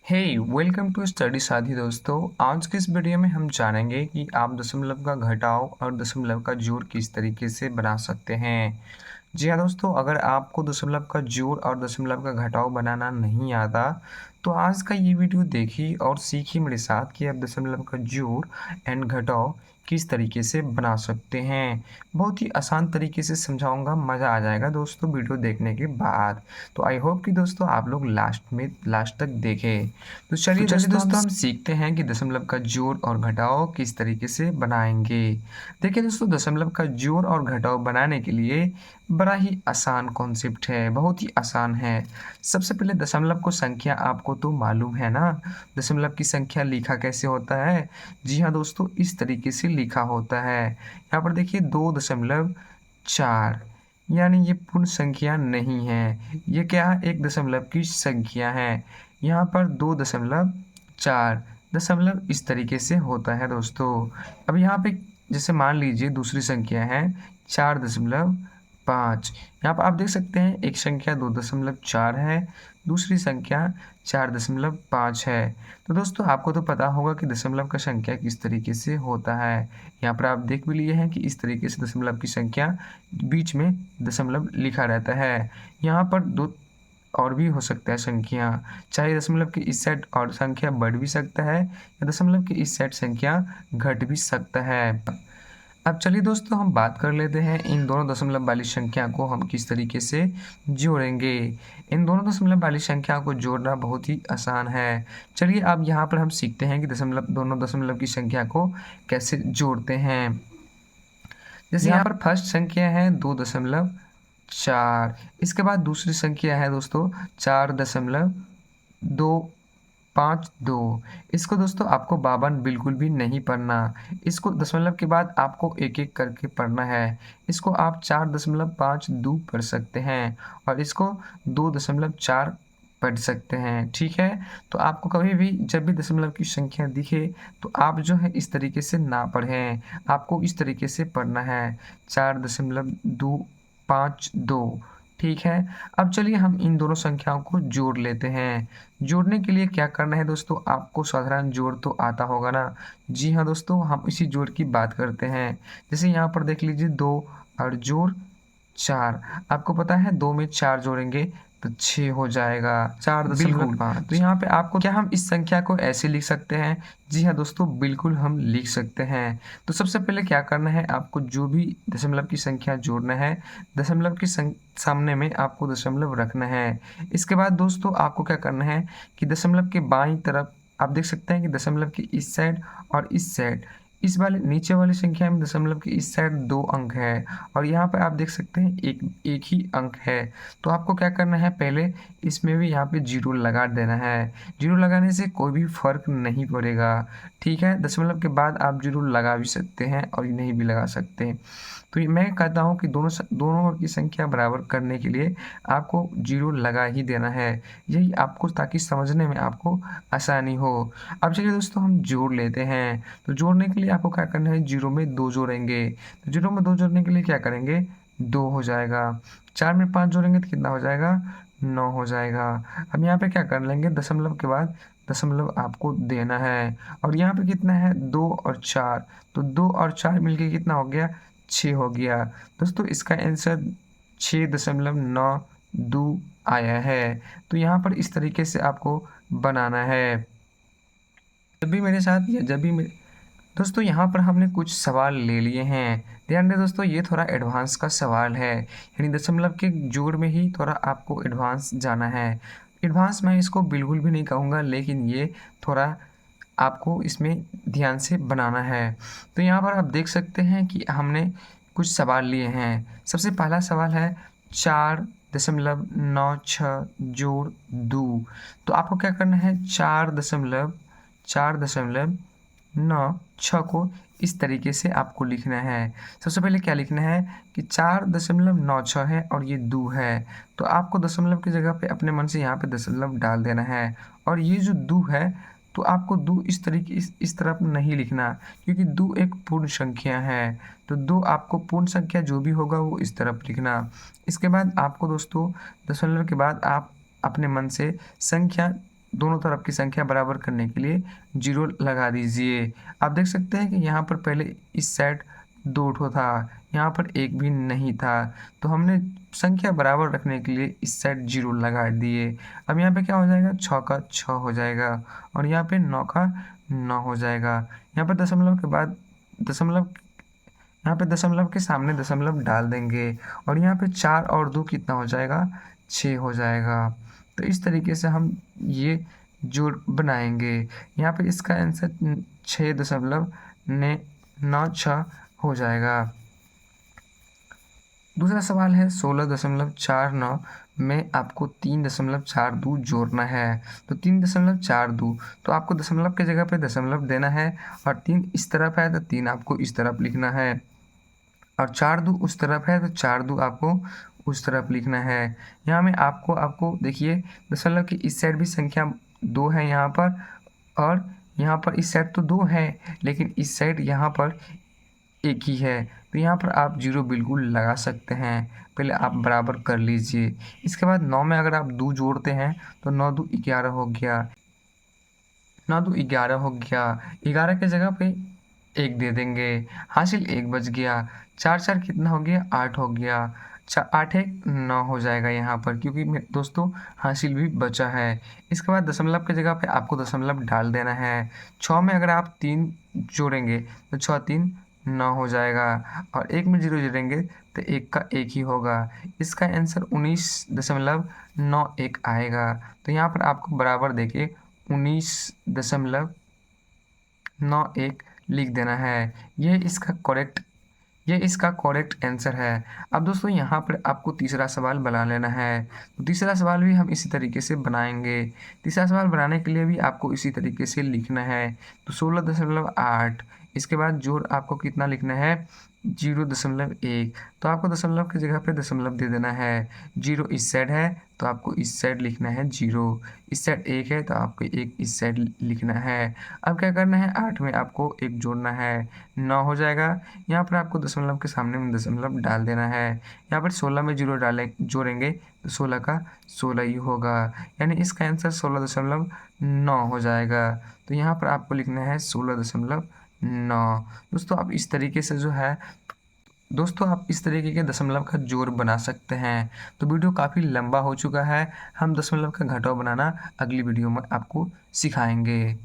Hey welcome to study साथी दोस्तों। आज के इस वीडियो में हम जानेंगे कि आप दशमलव का घटाव और दशमलव का जोड़ किस तरीके से बना सकते हैं। जी हाँ दोस्तों, अगर आपको दशमलव का जोड़ और दशमलव का घटाव बनाना नहीं आता तो आज का ये वीडियो देखिए और सीखिए मेरे साथ कि आप दशमलव का जोड़ एंड घटाव किस तरीके से बना सकते हैं। बहुत ही आसान तरीके से समझाऊंगा, मज़ा आ जाएगा दोस्तों वीडियो देखने के बाद। तो आई होप कि दोस्तों आप लोग लास्ट तक देखें। तो चलिए दोस्तों हम सीखते हैं कि दशमलव का जोड़ और घटाव किस तरीके से बनाएंगे। देखिए दोस्तों, दशमलव का जोड़ और घटाव बनाने के लिए बड़ा ही आसान कॉन्सेप्ट है, बहुत ही आसान है। सबसे पहले दशमलव को संख्या आपको तो मालूम है ना, दशमलव की संख्या लिखा कैसे होता है। जी हाँ दोस्तों, इस तरीके से लिखा होता है। यहाँ पर देखिए 2.4, यानी ये पूर्ण संख्या नहीं है, ये क्या है, एक दशमलव की संख्या है। यहाँ पर 2.4 दशमलव इस तरीके से होता है दोस्तों। अब यहाँ पे जैसे मान लीजिए दूसरी संख्या है 4.5। यहाँ पर आप देख सकते हैं एक संख्या 2.4 है, दूसरी संख्या 4.5 है। तो दोस्तों आपको तो पता होगा कि दशमलव का संख्या किस तरीके से होता है। यहाँ पर आप देख भी लिए हैं कि इस तरीके से दशमलव की संख्या बीच में दशमलव लिखा रहता है। यहाँ पर दो और भी हो सकता है संख्या, चाहे दशमलव के इस साइड और संख्या बढ़ भी सकता है या दशमलव के इस साइड संख्या घट भी सकता है। अब चलिए दोस्तों हम बात कर लेते हैं इन दोनों दशमलव वाली संख्या को हम किस तरीके से जोड़ेंगे। इन दोनों दशमलव वाली संख्या को जोड़ना बहुत ही आसान है। चलिए अब यहाँ पर हम सीखते हैं कि दोनों दशमलव की संख्या को कैसे जोड़ते हैं। जैसे यहाँ पर फर्स्ट संख्या है 2.4, इसके बाद दूसरी संख्या है दोस्तों 4.252। इसको दोस्तों आपको 52 बिल्कुल भी नहीं पढ़ना, इसको दशमलव के बाद आपको एक एक करके पढ़ना है। इसको आप 4.52 पढ़ सकते हैं और इसको 2.4 पढ़ सकते हैं, ठीक है। तो आपको कभी भी जब भी दशमलव की संख्या दिखे तो आप जो है इस तरीके से ना पढ़ें, आपको इस तरीके से पढ़ना है 4.252, ठीक है। अब चलिए हम इन दोनों संख्याओं को जोड़ लेते हैं। जोड़ने के लिए क्या करना है दोस्तों, आपको साधारण जोड़ तो आता होगा ना। जी हाँ दोस्तों, हम इसी जोड़ की बात करते हैं। जैसे यहाँ पर देख लीजिए 2 और जोड़ 4, आपको पता है 2 में 4 जोड़ेंगे तो 6 हो जाएगा, 4.5। तो यहाँ पे आपको क्या हम इस संख्या को ऐसे लिख सकते हैं। जी हाँ दोस्तों, बिल्कुल हम लिख सकते हैं। तो सबसे पहले क्या करना है, आपको जो भी दशमलव की संख्या जोड़ना है, दशमलव के सामने में आपको दशमलव रखना है। इसके बाद दोस्तों आपको क्या करना है कि दशमलव के बाईं तरफ आप देख सकते हैं कि दशमलव के इस साइड और इस साइड, इस वाले नीचे वाली संख्या में दशमलव के इस साइड 2 अंक है और यहाँ पर आप देख सकते हैं एक ही अंक है। तो आपको क्या करना है, पहले इसमें भी यहाँ पे जीरो लगा देना है। जीरो लगाने से कोई भी फर्क नहीं पड़ेगा, ठीक है। दशमलव के बाद आप जीरो लगा भी सकते हैं और नहीं भी लगा सकते। तो मैं कहता हूँ कि दोनों की संख्या बराबर करने के लिए आपको जीरो लगा ही देना है, यही आपको, ताकि समझने में आपको आसानी हो। अब चलिए दोस्तों हम जोड़ लेते हैं। तो जोड़ने के लिए आपको क्या करना है, जीरो में 2 जोड़ेंगे। तो जीरो में 2 जोड़ने के लिए क्या करेंगे, 2 हो जाएगा। 4 में 5 जोड़ेंगे तो कितना हो जाएगा, 9 हो जाएगा। अब यहाँ पे क्या कर लेंगे, दशमलव के बाद दशमलव आपको देना है और यहाँ पे कितना है 2 और 4, तो 2 और 4 मिलके कितना हो गया, 6 हो गया। दोस्तों इसका आंसर 6.92 आया है। तो यहाँ पर इस तरीके से आपको बनाना है। जब भी मेरे साथ या जब भी मेरे दोस्तों यहाँ पर हमने कुछ सवाल ले लिए हैं। ध्यान दें दोस्तों, ये थोड़ा एडवांस का सवाल है, यानी दशमलव के जोड़ में ही थोड़ा आपको एडवांस जाना है। एडवांस मैं इसको बिल्कुल भी नहीं कहूँगा, लेकिन ये थोड़ा आपको इसमें ध्यान से बनाना है। तो यहाँ पर आप देख सकते हैं कि हमने कुछ सवाल लिए हैं। सबसे पहला सवाल है 4.96 जोड़ 2। तो आपको क्या करना है, 4.96 को इस तरीके से आपको लिखना है। सबसे पहले क्या लिखना है कि 4.96 है और ये 2 है, तो आपको दशमलव की जगह पे अपने मन से यहाँ पे दशमलव डाल देना है। और ये जो 2 है तो आपको 2 इस तरफ नहीं लिखना, क्योंकि 2 एक पूर्ण संख्या है। तो 2 आपको पूर्ण संख्या जो भी होगा वो इस तरफ लिखना। इसके बाद आपको दोस्तों दशमलव के बाद आप अपने मन से संख्या दोनों तरफ की संख्या बराबर करने के लिए 0 लगा दीजिए। आप देख सकते हैं कि यहाँ पर पहले इस साइड 2 ठो था, यहाँ पर 1 भी नहीं था, तो हमने संख्या बराबर रखने के लिए इस साइड 0 लगा दिए। अब यहाँ पे क्या हो जाएगा, 6 का 6 हो जाएगा और यहाँ पे 9 का 9 हो जाएगा। यहाँ पर दशमलव के बाद दशमलव, यहाँ पे दशमलव के सामने दशमलव डाल देंगे और यहाँ पे 4 और 2 कितना हो जाएगा, 6 हो जाएगा। तो इस तरीके से हम ये जोड़ बनाएंगे। यहाँ पे इसका आंसर 6.96 हो जाएगा। दूसरा सवाल है 16.49 में आपको 3.42 जोड़ना है। तो 3.42, तो आपको दशमलव की जगह पे दशमलव देना है और 3 इस तरफ है तो 3 आपको इस तरफ लिखना है और 4 दू उस तरफ है तो 4 दू आपको उस तरफ लिखना है। यहाँ में आपको देखिए दशमलव की इस साइड भी संख्या 2 है यहाँ पर, और यहाँ पर इस साइड तो 2 है लेकिन इस साइड यहाँ पर 1 ही है, तो यहाँ पर आप 0 बिल्कुल लगा सकते हैं। पहले आप बराबर कर लीजिए। इसके बाद 9 में अगर आप 2 जोड़ते हैं तो 9 दू 11 हो गया, 9 दू 11 हो गया। 11 की जगह पे 1 दे देंगे, हासिल 1 बच गया। 4 4 कितना हो गया, 8 हो गया। 8 1 9 हो जाएगा यहाँ पर, क्योंकि दोस्तों हासिल भी बचा है। इसके बाद दशमलव की जगह पे आपको दशमलव डाल देना है। 6 में अगर आप 3 जोड़ेंगे तो 6 3 9 हो जाएगा और 1 में 0 जोड़ेंगे तो 1 का 1 ही होगा। इसका आंसर 19.91 आएगा। तो यहाँ पर आपको बराबर देखिए 19.91 लिख देना है। ये इसका करेक्ट आंसर है। अब दोस्तों यहाँ पर आपको तीसरा सवाल बना लेना है। तो तीसरा सवाल भी हम इसी तरीके से बनाएंगे। तीसरा सवाल बनाने के लिए भी आपको इसी तरीके से लिखना है। तो 16.8, इसके बाद जोड़ आपको कितना लिखना है, 0.1। तो आपको दशमलव की जगह पे दशमलव दे देना है। 0 इस साइड है तो आपको इस साइड लिखना है 0, इस साइड 1 है तो आपको 1 इस साइड लिखना है। अब क्या करना है, 8 में आपको 1 जोड़ना है, 9 हो जाएगा। यहाँ पर आपको दशमलव के सामने में दशमलव डाल देना है। यहाँ पर 16 में 0 जोड़ेंगे तो 16 का 16 ही होगा, यानी इसका आंसर 16.9 हो जाएगा। तो यहाँ पर आपको लिखना है 16.9। दोस्तों आप इस तरीके के दशमलव का जोड़ बना सकते हैं। तो वीडियो काफ़ी लंबा हो चुका है, हम दशमलव का घटाव बनाना अगली वीडियो में आपको सिखाएंगे।